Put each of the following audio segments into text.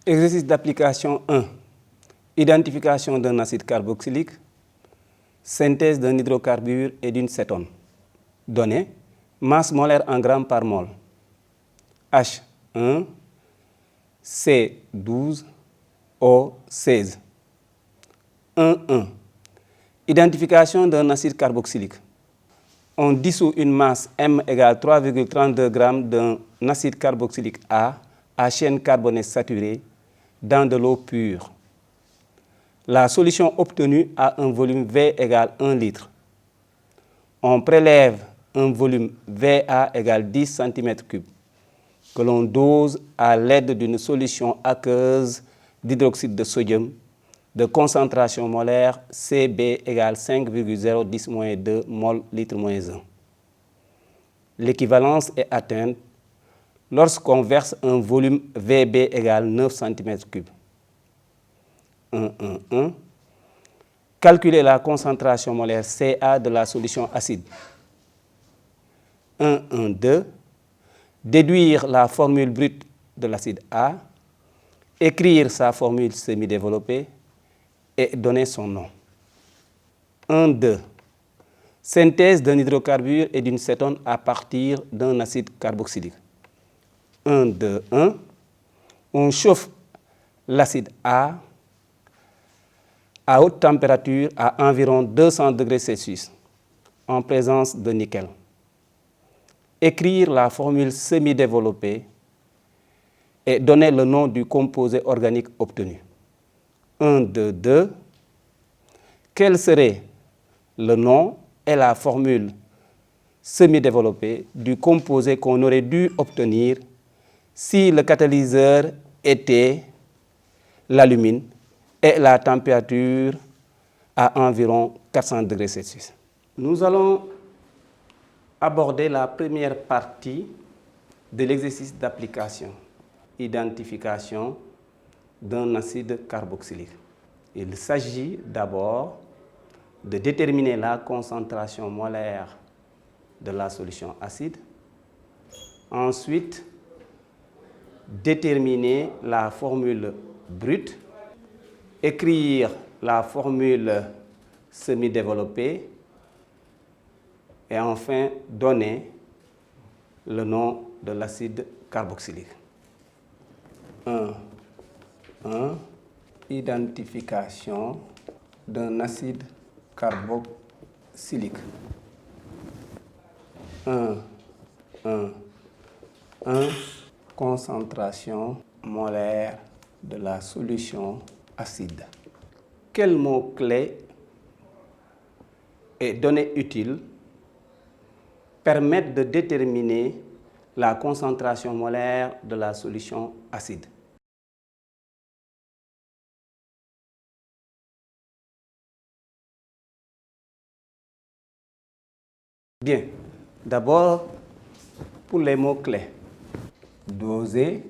Exercice d'application 1. Identification d'un acide carboxylique, synthèse d'un hydrocarbure et d'une cétone. Données, masse molaire en grammes par mol. H1, C12, O16. 1.1. Identification d'un acide carboxylique. On dissout une masse M égale 3,32 g d'un acide carboxylique A à chaîne carbonée saturée dans de l'eau pure. La solution obtenue a un volume V égale 1 litre. On prélève un volume VA égale 10 cm3 que l'on dose à l'aide d'une solution aqueuse d'hydroxyde de sodium de concentration molaire Cb égale 5,010-2 mol litre-1. L'équivalence est atteinte lorsqu'on verse un volume Vb égale 9 cm3. 1.1.1. Calculer la concentration molaire Ca de la solution acide. 1.1.2. Déduire la formule brute de l'acide A, écrire sa formule semi-développée et donner son nom. 1.2. Synthèse d'un hydrocarbure et d'une cétone à partir d'un acide carboxylique. 1.2.1. On chauffe l'acide A à haute température à environ 200 degrés Celsius en présence de nickel. Écrire la formule semi-développée et donner le nom du composé organique obtenu. 1.2.2. Quel serait le nom et la formule semi-développée du composé qu'on aurait dû obtenir si le catalyseur était l'alumine et la température à environ 400 degrés Celsius. Nous allons aborder la première partie de l'exercice d'application, identification d'un acide carboxylique. Il s'agit d'abord de déterminer la concentration molaire de la solution acide. Ensuite, déterminer la formule brute, écrire la formule semi-développée et enfin donner le nom de l'acide carboxylique. 1. Identification d'un acide carboxylique. 1. Concentration molaire de la solution acide. Quel mot-clé et données utiles permettent de déterminer la concentration molaire de la solution acide? Bien, d'abord pour les mots-clés. Dosée,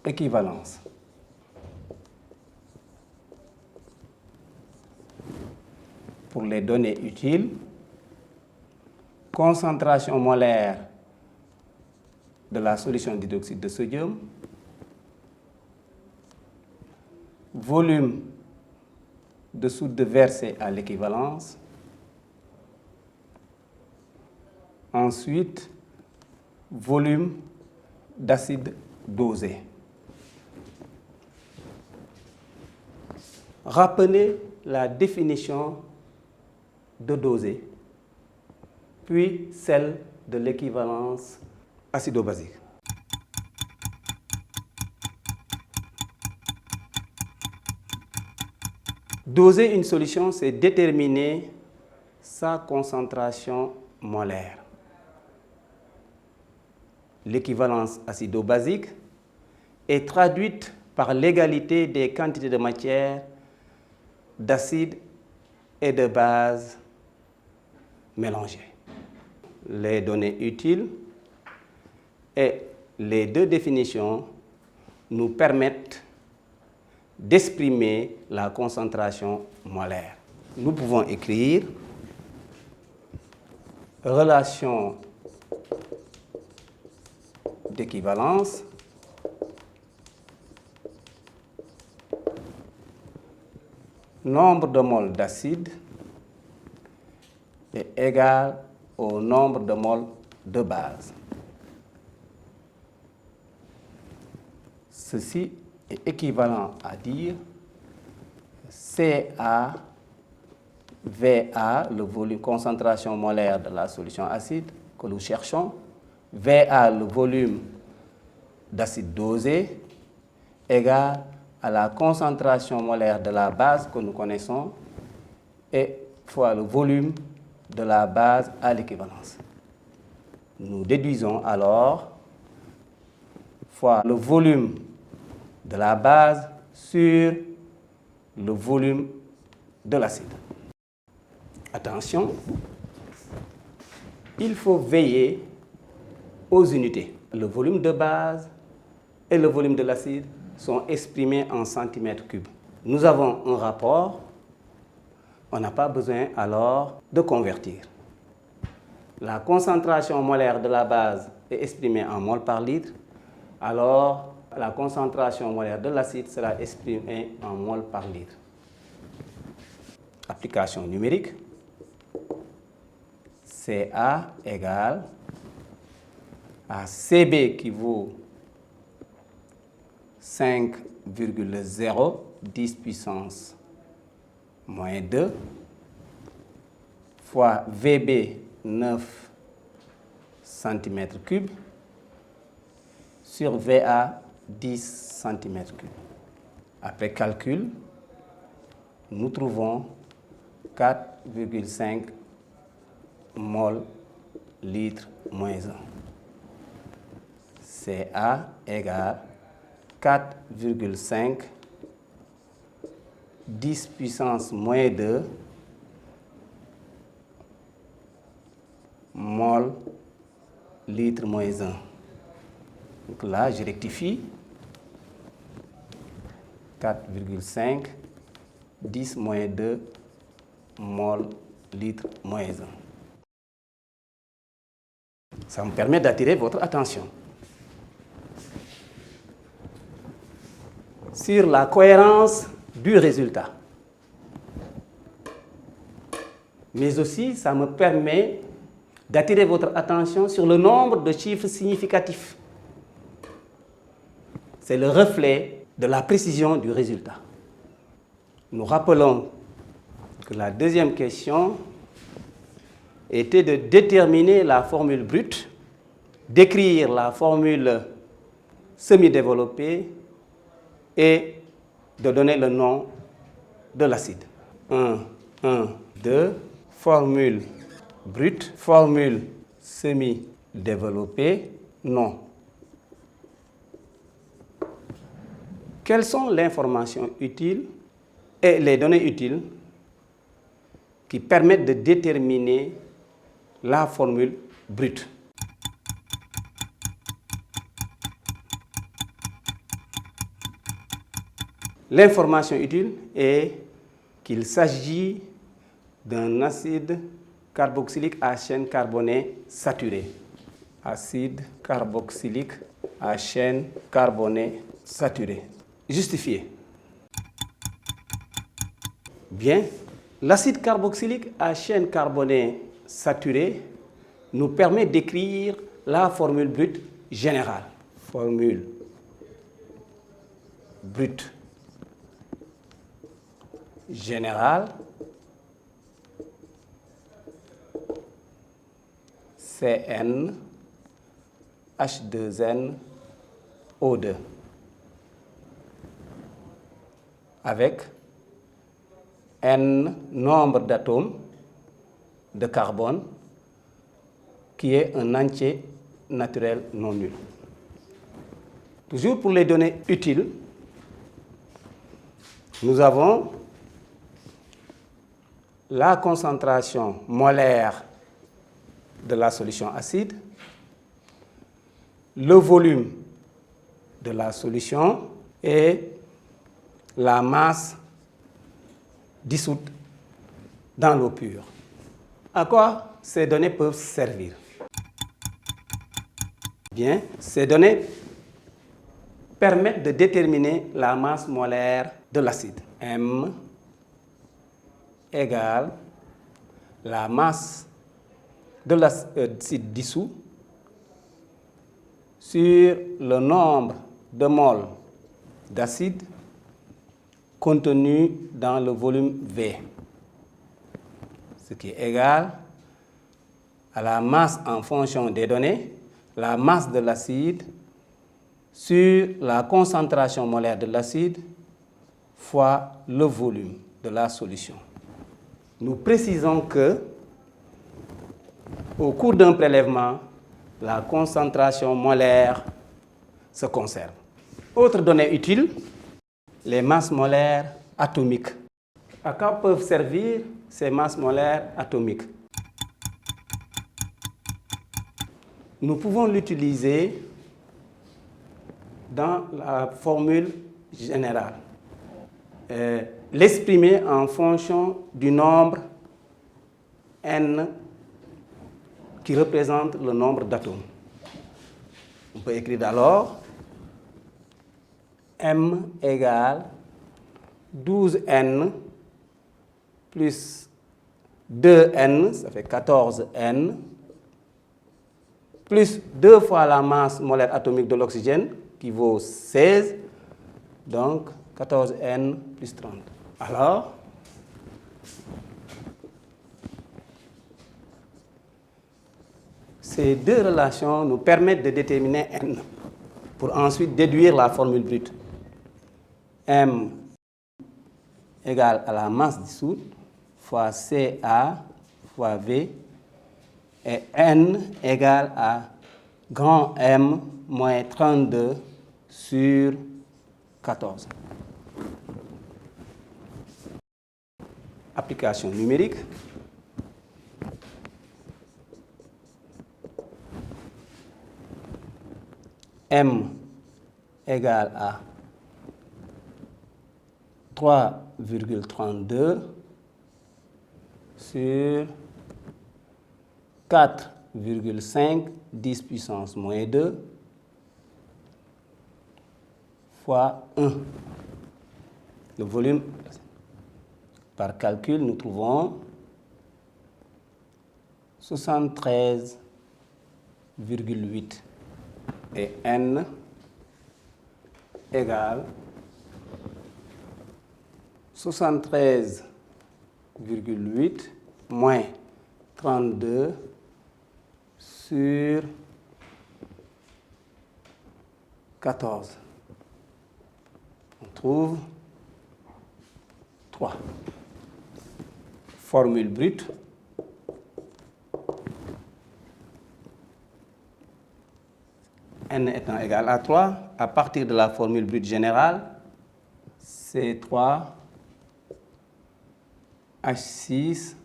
équivalence. Pour les données utiles, concentration molaire de la solution d'hydroxyde de sodium, volume de soude versé à l'équivalence, ensuite volume d'acide dosé. Rappelez la définition de dosé, puis celle de l'équivalence acido-basique. Doser une solution, c'est déterminer sa concentration molaire. L'équivalence acido-basique est traduite par l'égalité des quantités de matière, d'acide et de base mélangées. Les données utiles et les deux définitions nous permettent d'exprimer la concentration molaire. Nous pouvons écrire relation d'équivalence nombre de moles d'acide est égal au nombre de moles de base. Ceci est équivalent à dire CaVa, le volume concentration molaire de la solution acide que nous cherchons, Va, le volume d'acide dosé, égal à la concentration molaire de la base que nous connaissons et fois le volume de la base à l'équivalence. Nous déduisons alors fois le volume de la base sur le volume de l'acide. Attention, il faut veiller aux unités. Le volume de base et le volume de l'acide sont exprimés en centimètres cubes. Nous avons un rapport, on n'a pas besoin alors de convertir. La concentration molaire de la base est exprimée en mol par litre, alors la concentration molaire de l'acide sera exprimée en mol par litre. Application numérique, Ca égale à Cb qui vaut 5,010 puissance moins 2 fois Vb 9 cm3 sur Va 10 cm3. Après calcul, nous trouvons 4,5 mol litre moins 1. Ca égale 4,5 10 puissance moins 2 mol litre moins 1. Donc là, je rectifie. 4,5 10 moins 2 mol litre moins 1. Ça me permet d'attirer votre attention sur la cohérence du résultat. Mais aussi, ça me permet d'attirer votre attention sur le nombre de chiffres significatifs. C'est le reflet de la précision du résultat. Nous rappelons que la deuxième question était de déterminer la formule brute, d'écrire la formule semi-développée et de donner le nom de l'acide. 1, 2, formule brute, formule semi-développée, nom. Quelles sont les informations utiles et les données utiles qui permettent de déterminer la formule brute? L'information utile est qu'il s'agit d'un acide carboxylique à chaîne carbonée saturée. Acide carboxylique à chaîne carbonée saturée. Justifié. Bien, l'acide carboxylique à chaîne carbonée saturée nous permet d'écrire la formule brute générale. Formule brute générale CN H2N O2 avec N nombre d'atomes de carbone qui est un entier naturel non nul. Toujours pour les données utiles, nous avons la concentration molaire de la solution acide, le volume de la solution et la masse dissoute dans l'eau pure. À quoi ces données peuvent servir? Bien, ces données permettent de déterminer la masse molaire de l'acide. M égale la masse de l'acide dissous sur le nombre de moles d'acide contenu dans le volume V, ce qui est égal à la masse en fonction des données, la masse de l'acide sur la concentration molaire de l'acide fois le volume de la solution. Nous précisons que, au cours d'un prélèvement, la concentration molaire se conserve. Autre donnée utile, les masses molaires atomiques. À quoi peuvent servir ces masses molaires atomiques? Nous pouvons l'utiliser dans la formule générale, l'exprimer en fonction du nombre n qui représente le nombre d'atomes. On peut écrire alors M égale 12n plus 2n, ça fait 14n, plus 2 fois la masse molaire atomique de l'oxygène, qui vaut 16, donc 14n plus 30. Alors, ces deux relations nous permettent de déterminer n, pour ensuite déduire la formule brute. M égale à la masse dissoute fois Ca fois V, et n égale à grand M moins 32 sur 14. Application numérique. M égale à 3,32 sur 4,5 10 puissance moins 2 fois 1. Le volume, par calcul, nous trouvons 73,8 et n égale 73,8 moins 32 sur 14. On trouve 3. Formule brute. N étant égal à 3, à partir de la formule brute générale, C3 H6O2.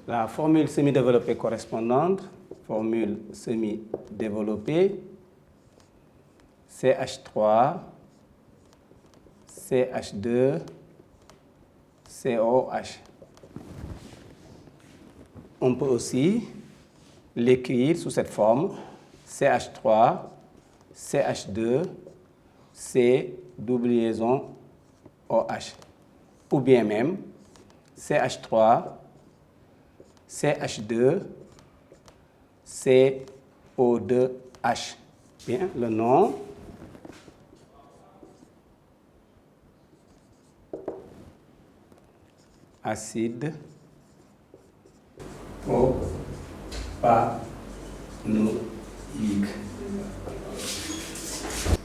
La formule semi-développée correspondante, formule semi-développée, CH3, CH2, COH. On peut aussi l'écrire sous cette forme, CH3, CH2, C double liaison OH. Ou bien même CH3, CH2, CO2H. Bien, le nom. Acide propanoïque.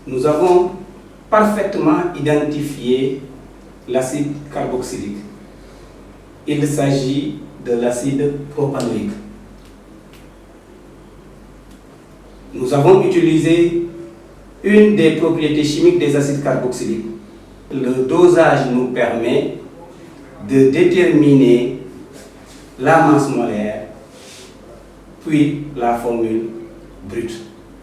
Nous avons parfaitement identifié l'acide carboxylique. Il s'agit de l'acide propanoïque. Nous avons utilisé une des propriétés chimiques des acides carboxyliques. Le dosage nous permet de déterminer la masse molaire, puis la formule brute.